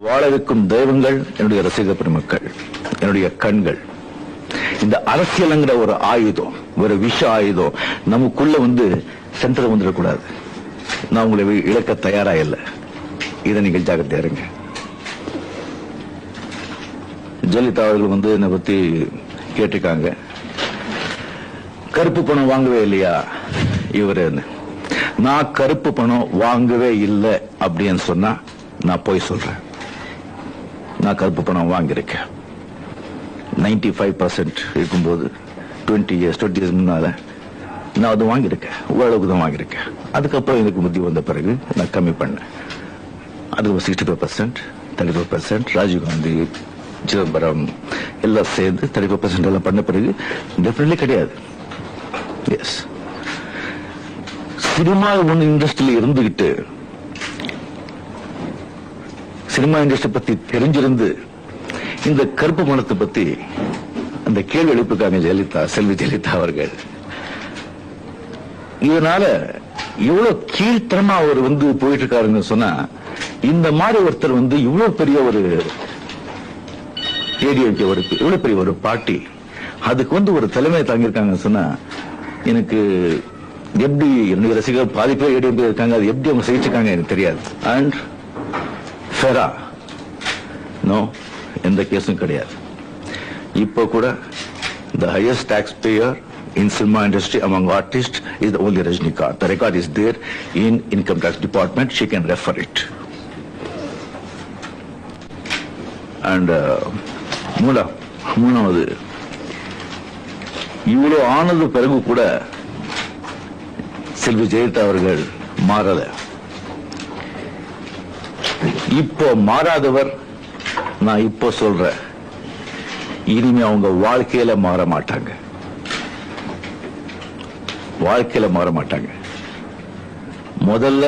வாழ வைக்கும் தெய்வங்கள் என்னுடைய ரசிக பெருமக்கள், என்னுடைய கண்கள். இந்த அரசியலுங்கிற ஒரு ஆயுதம், ஒரு விஷ ஆயுதம் நமக்குள்ள சென்டர் வந்துடக்கூடாது. நான் உங்களை இழக்க தயாரா இல்லை. இதை நீங்கள் ஜாக்கிரதையா இருங்க. ஜெயலலிதா அவர்கள் என்னை பத்தி கேட்டிருக்காங்க, கருப்பு பணம் வாங்கவே இல்லையா இவரு. நான் கருப்பு பணம் வாங்கவே இல்லை அப்படின்னு சொன்னா நான் போய் சொல்றேன். நான் கருப்பு பணம் வாங்கியிருக்கேன். 95% இருக்கும்போது 20 years முன்னால நான் அது வாங்கியிருக்கேன். ஓரளவுக்கு தான் வாங்கியிருக்கேன். அதுக்கப்புறம் எனக்கு புத்தி வந்த பிறகு நான் கம்மி பண்ணேன். அது 65%, 35%, ராஜீவ்காந்தி, சிதம்பரம் எல்லாம் சேர்ந்து 35% எல்லாம் பண்ண பிறகு டெஃபினெட்லி கிடையாது. எஸ், சினிமா இண்டஸ்ட்ரியில இருந்துகிட்டு சினிமா இண்டஸ்ட்ரி பத்தி தெரிஞ்சிருந்து இந்த கருப்பு பணத்தை பத்தி அந்த கேள்வி எழுப்பிருக்காங்க செல்வி ஜெயலலிதா அவர்கள். இதனால இவ்வளவு கீழ்த்தரமா அவர் போயிட்டு இருக்காருன்னு சொன்னா, இந்த மாதிரி ஒருத்தர் இவ்வளவு பெரிய ஒரு ஏடிஎம்கே இவ்வளவு பெரிய ஒரு பார்ட்டி, அதுக்கு ஒரு தலைமை தாங்கியிருக்காங்க சொன்னா, எனக்கு எப்படி என்னுடைய ரசிகர் பாதி பேர் ஏடிஎம்கே இருக்காங்க, அது எப்படி அவங்க செய்திருக்காங்க எனக்கு தெரியாது. அண்ட் ஃபெரா நோ, எந்த கேஸும் கிடையாது. இப்போ கூட the highest taxpayer in cinema industry among artists is the only Rajinikanth. The record is there in income tax department. She can refer it. And மூணாவது, இவ்வளவு ஆனது பிறகு கூட செல்வி ஜெயலலிதா அவர்கள் மாறல. இப்போ மாறாதவர் நான் இப்போ சொல்றேன், இனிமே அவங்க வாழ்க்கையில மாற மாட்டாங்க. வாழ்க்கையில மாற மாட்டாங்க. முதல்ல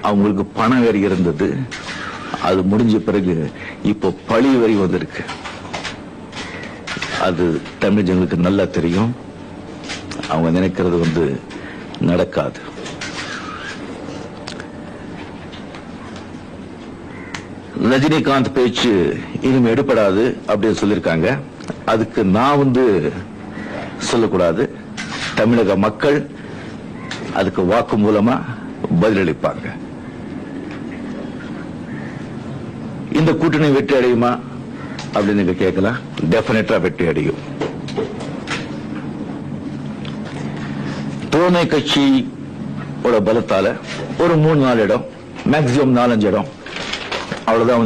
அவங்களுக்கு பண வெறி இருந்தது, அது முடிஞ்ச பிறகு இப்போ பழி வெறி வந்திருக்கு. அது தமிழ் ஜனங்களுக்கு நல்லா தெரியும். அவங்க நினைக்கிறது நடக்காது. ரஜினிகாந்த் பேச்சு இனிமே எடுப்படாது அப்படின்னு சொல்லியிருக்காங்க. அதுக்கு நான் சொல்லக்கூடாது. தமிழக மக்கள் அதுக்கு வாக்கு மூலமா பதிலளிப்பாங்க. இந்த கூட்டணி வெற்றி அடையுமா அப்படின்னு நீங்க கேட்கலாம். டெபினட்டா வெற்றி அடையும். தோழமை கட்சியோட பலத்தால ஒரு 3-4 இடம், மேக்சிமம் 4-5 இடம், அவ்வளவுதான்